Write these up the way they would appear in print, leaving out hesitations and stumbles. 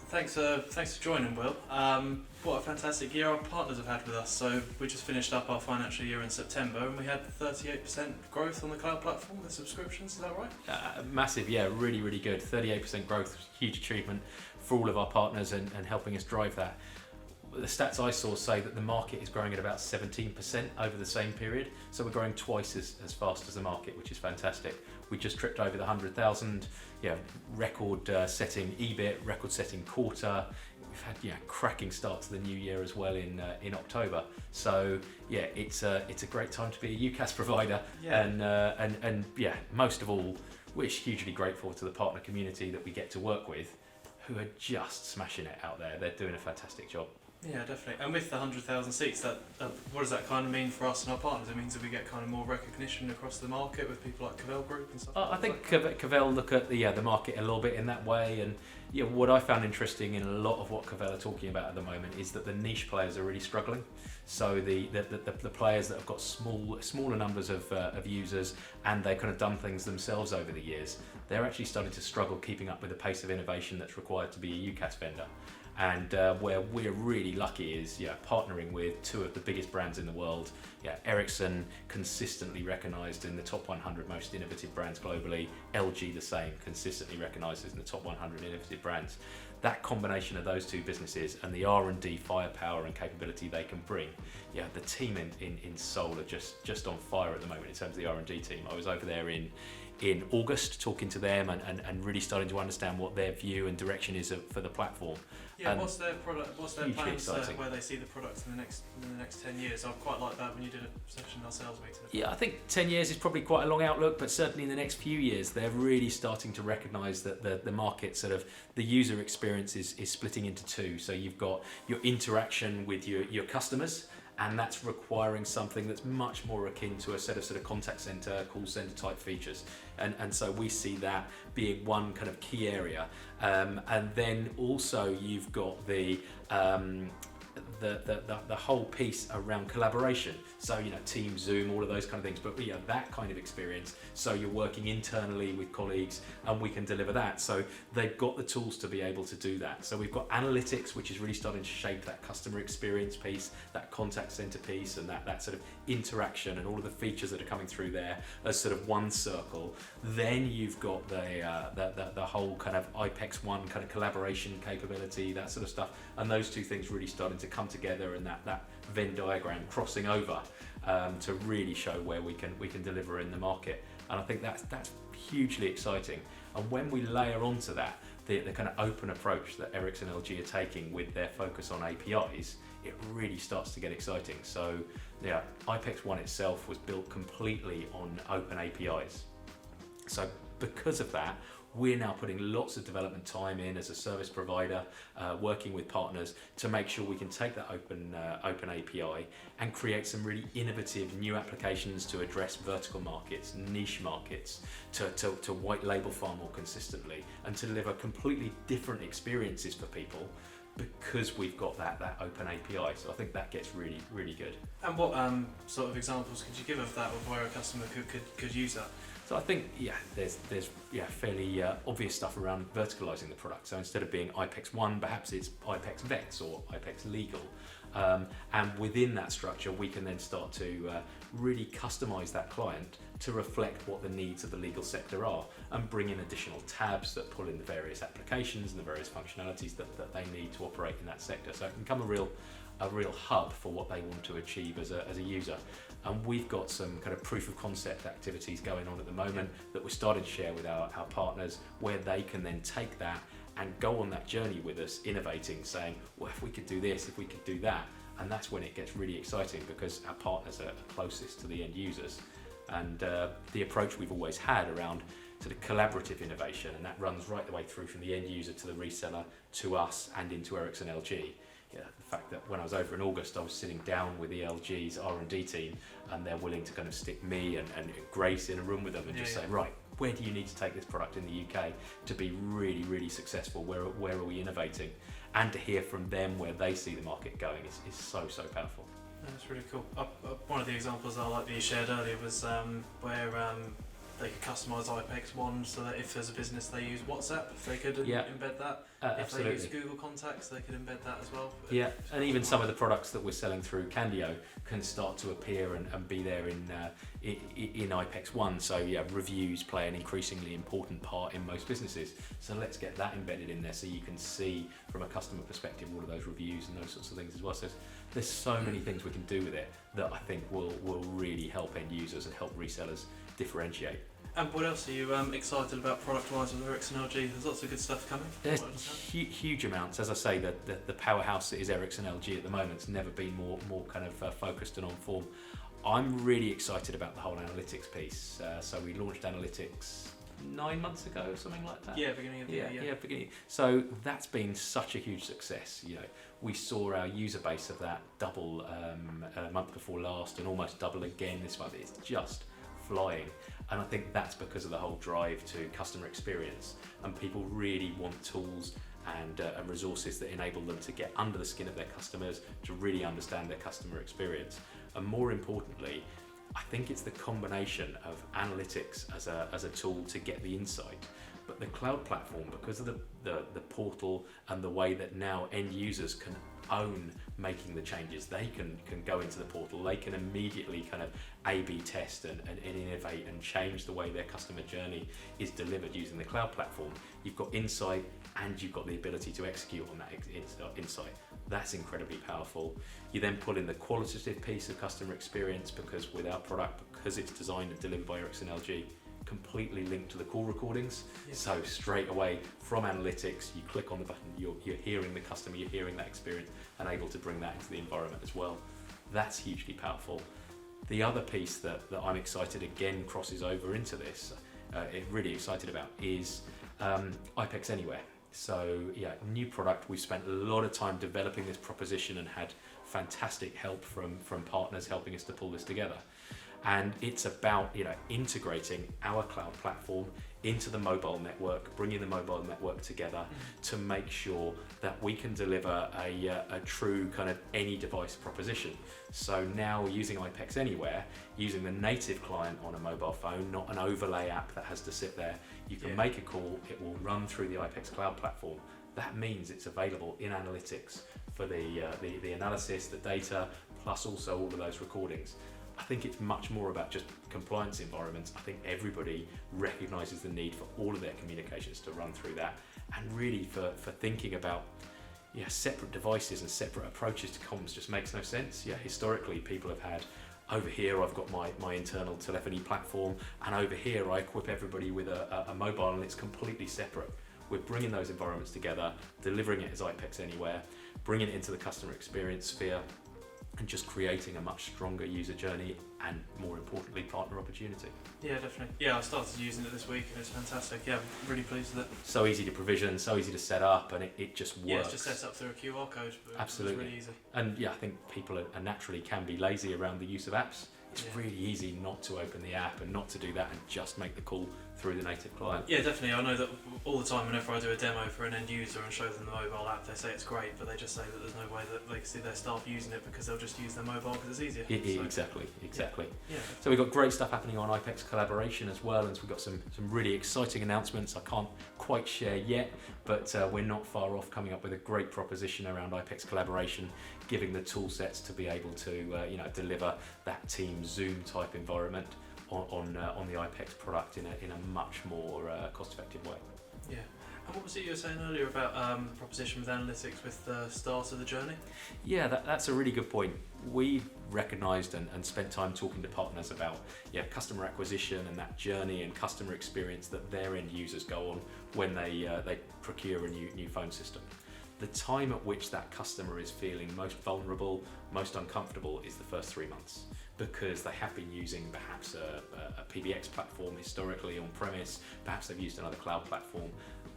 Thanks for joining, Will. What a fantastic year our partners have had with us. So we just finished up our financial year in September, and we had 38% growth on the cloud platform with subscriptions. Is that right? Massive, yeah, really, really good. 38% growth, huge achievement for all of our partners and helping us drive that. The stats I saw say that the market is growing at about 17% over the same period, so we're growing twice as fast as the market, which is fantastic. We just tripped over the 100,000, record-setting EBIT, record-setting quarter. We've had cracking start to the new year as well in October. So yeah, it's a great time to be a UCaaS provider, and most of all, we're hugely grateful to the partner community that we get to work with, who are just smashing it out there. They're doing a fantastic job. Yeah, definitely. And with the 100,000 seats, that what does that kind of mean for us and our partners? It means that we get kind of more recognition across the market with people like Cavell Group and stuff. I think Cavell look at the market a little bit in that way, and what I found interesting in a lot of what Cavell are talking about at the moment is that the niche players are really struggling. So the players that have got smaller numbers of users, and they've kind of done things themselves over the years, they're actually starting to struggle keeping up with the pace of innovation that's required to be a UCaaS vendor. And where we're really lucky is partnering with two of the biggest brands in the world. Ericsson, consistently recognised in the top 100 most innovative brands globally. LG the same, consistently recognised in the top 100 innovative brands. That combination of those two businesses and the R&D firepower and capability they can bring, the team in Seoul are just on fire at the moment in terms of the R&D team. I was over there in August talking to them and really starting to understand what their view and direction is for the platform. Yeah, what's their product? What's their plans where they see the products in the next 10 years? I quite like that when you did a session in our sales meeting. Yeah, I think 10 years is probably quite a long outlook, but certainly in the next few years, they're really starting to recognise that the market the user experience is splitting into two. So you've got your interaction with your customers, and that's requiring something that's much more akin to a set of contact center, call center type features. And so we see that being one kind of key area. And then also you've got the whole piece around collaboration. So, Teams, Zoom, all of those kind of things, but that kind of experience. So you're working internally with colleagues and we can deliver that. So they've got the tools to be able to do that. So we've got analytics, which is really starting to shape that customer experience piece, that contact center piece, and that sort of interaction and all of the features that are coming through there as sort of one circle. Then you've got the whole kind of IPEX One kind of collaboration capability, that sort of stuff. And those two things really starting to come together, and that Venn diagram crossing over to really show where we can deliver in the market. And I think that's hugely exciting. And when we layer onto that the kind of open approach that Ericsson-LG are taking with their focus on APIs, it really starts to get exciting. So IPEX One itself was built completely on open APIs. So because of that, we're now putting lots of development time in as a service provider, working with partners to make sure we can take that open API and create some really innovative new applications to address vertical markets, niche markets, to white label far more consistently, and to deliver completely different experiences for people because we've got that open API. So I think that gets really, really good. And what sort of examples could you give of that, of where a customer could use that? So I think there's fairly obvious stuff around verticalizing the product. So instead of being IPEX One, perhaps it's IPEX Vets or IPEX Legal, and within that structure, we can then start to really customize that client to reflect what the needs of the legal sector are, and bring in additional tabs that pull in the various applications and the various functionalities that they need to operate in that sector. So it can become a real hub for what they want to achieve as a user. And we've got some kind of proof of concept activities going on at the moment that we're starting to share with our partners, where they can then take that and go on that journey with us, innovating, saying, well, if we could do this, if we could do that. And that's when it gets really exciting, because our partners are closest to the end users. And the approach we've always had around sort of collaborative innovation, and that runs right the way through from the end user to the reseller, to us, and into Ericsson-LG. The fact that when I was over in August, I was sitting down with the LG's R&D team, and they're willing to kind of stick me and Grace in a room with them and just say, right, where do you need to take this product in the UK to be really, really successful? Where are we innovating? And to hear from them where they see the market going is so powerful. That's really cool. One of the examples I like that you shared earlier was where they could customise IPEX One so that if there's a business they use WhatsApp, they could embed that. If Absolutely. they use Google Contacts, they could embed that as well. Yeah, and even some of the products that we're selling through Candio can start to appear and be there in IPEX One. So yeah, reviews play an increasingly important part in most businesses. So let's get that embedded in there so you can see from a customer perspective all of those reviews and those sorts of things as well. So there's so many things we can do with it that I think will really help end users and help resellers differentiate. And what else are you excited about product-wise with Ericsson-LG? There's lots of good stuff coming. There's huge amounts. As I say, the powerhouse that is Ericsson-LG at the moment has never been more kind of focused and on form. I'm really excited about the whole analytics piece. So we launched analytics 9 months ago, something like that. Yeah, beginning of the year. Yeah, beginning. So that's been such a huge success. You know, we saw our user base of that double a month before last, and almost double again this month. It's just flying, and I think that's because of the whole drive to customer experience, and people really want tools and resources that enable them to get under the skin of their customers, to really understand their customer experience, and more importantly, I think it's the combination of analytics as a tool to get the insight, but the cloud platform, because of the portal and the way that now end users can own making the changes, they can go into the portal, they can immediately kind of A/B test and innovate and change the way their customer journey is delivered using the cloud platform. You've got insight and you've got the ability to execute on that insight. That's incredibly powerful. You then pull in the qualitative piece of customer experience, because with our product, because it's designed and delivered by Ericsson-LG, completely linked to the call recordings. Yeah. So straight away from analytics, you click on the button, you're hearing the customer, you're hearing that experience, and able to bring that into the environment as well. That's hugely powerful. The other piece that I'm excited again crosses over into this, really excited about, is IPEX Anywhere. So yeah, new product. We've spent a lot of time developing this proposition and had fantastic help from partners helping us to pull this together. And it's about integrating our cloud platform into the mobile network, bringing the mobile network together to make sure that we can deliver a true kind of any device proposition. So now using IPEX Anywhere, using the native client on a mobile phone, not an overlay app that has to sit there, you can make a call, it will run through the IPEX cloud platform. That means it's available in analytics for the analysis, the data, plus also all of those recordings. I think it's much more about just compliance environments. I think everybody recognises the need for all of their communications to run through that, and really for thinking about separate devices and separate approaches to comms just makes no sense. Historically people have had, over here I've got my internal telephony platform, and over here I equip everybody with a mobile, and it's completely separate. We're bringing those environments together, delivering it as IPEX Anywhere, bringing it into the customer experience sphere, and just creating a much stronger user journey and, more importantly, partner opportunity. Yeah, definitely. Yeah, I started using it this week and it's fantastic. Yeah, I'm really pleased with it. So easy to provision, so easy to set up, and it just works. Yeah, it's just set up through a QR code. Absolutely. It's really easy. And yeah, I think people are naturally can be lazy around the use of apps. It's really easy not to open the app and not to do that and just make the call through the native client. Yeah, definitely. I know that all the time whenever I do a demo for an end user and show them the mobile app, they say it's great, but they just say that there's no way that they can see their staff using it because they'll just use their mobile because it's easier. Exactly. Yeah. So we've got great stuff happening on IPEX collaboration as well, and so we've got some really exciting announcements I can't quite share yet, but we're not far off coming up with a great proposition around IPEX collaboration, giving the tool sets to be able to deliver that team Zoom type environment on the IPEX product in a much more cost-effective way. Yeah. And what was it you were saying earlier about the proposition with analytics with the start of the journey? Yeah, that's a really good point. We recognised and spent time talking to partners about customer acquisition and that journey and customer experience that their end users go on when they procure a new phone system. The time at which that customer is feeling most vulnerable, most uncomfortable is the first 3 months, because they have been using perhaps a PBX platform historically on premise, perhaps they've used another cloud platform.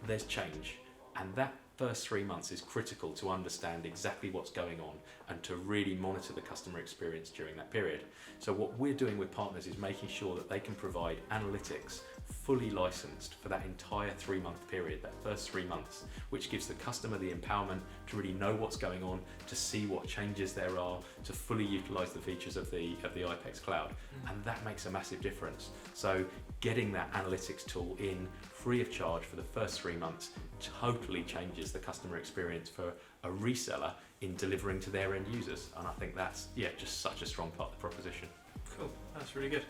There's change, and that first 3 months is critical to understand exactly what's going on and to really monitor the customer experience during that period. So what we're doing with partners is making sure that they can provide analytics fully licensed for that entire 3-month period, that first 3 months, which gives the customer the empowerment to really know what's going on, to see what changes there are, to fully utilize the features of the IPEX cloud. And that makes a massive difference. So getting that analytics tool in free of charge for the first 3 months totally changes the customer experience for a reseller in delivering to their end users. And I think that's just such a strong part of the proposition. Cool, that's really good.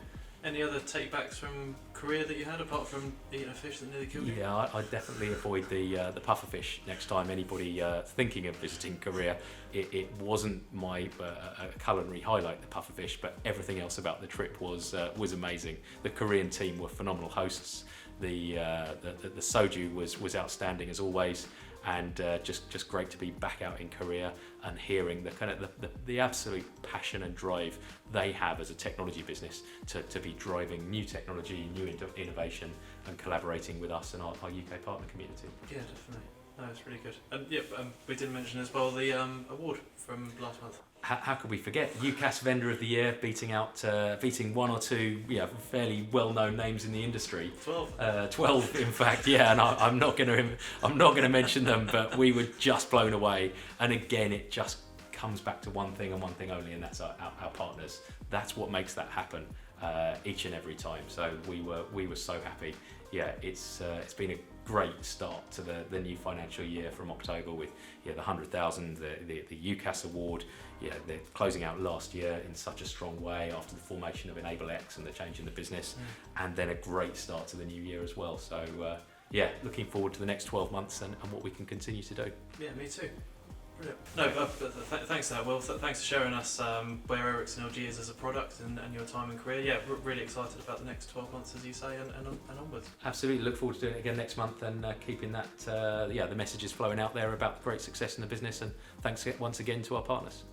Any other take-backs from Korea that you had, apart from eating a fish that nearly killed you? Yeah, I'd definitely avoid the pufferfish next time anybody thinking of visiting Korea. It wasn't my culinary highlight, the pufferfish, but everything else about the trip was amazing. The Korean team were phenomenal hosts. The soju was outstanding as always, and just great to be back out in Korea and hearing the kind of the absolute passion and drive they have as a technology business to be driving new technology, new innovation, and collaborating with us and our UK partner community. Yeah, definitely. No, it's really good. And we didn't mention as well the award from last month. How could we forget? UCAS Vendor of the Year, beating one or two fairly well-known names in the industry. 12 in fact, yeah. And I'm not going to mention them, but we were just blown away. And again, it just comes back to one thing and one thing only, and that's our partners. That's what makes that happen each and every time. So we were so happy. Yeah, it's been a great start to the new financial year from October with the 100,000, the UCAS award. Yeah, they're closing out last year in such a strong way after the formation of EnableX and the change in the business, and then a great start to the new year as well. So looking forward to the next 12 months and what we can continue to do. Yeah, me too. Brilliant. No, thanks for that, Will. Thanks for showing us where Ericsson-LG is as a product and your time in Korea. Yeah, really excited about the next 12 months, as you say, and onwards. Absolutely. Look forward to doing it again next month and keeping that, the messages flowing out there about the great success in the business. And thanks once again to our partners.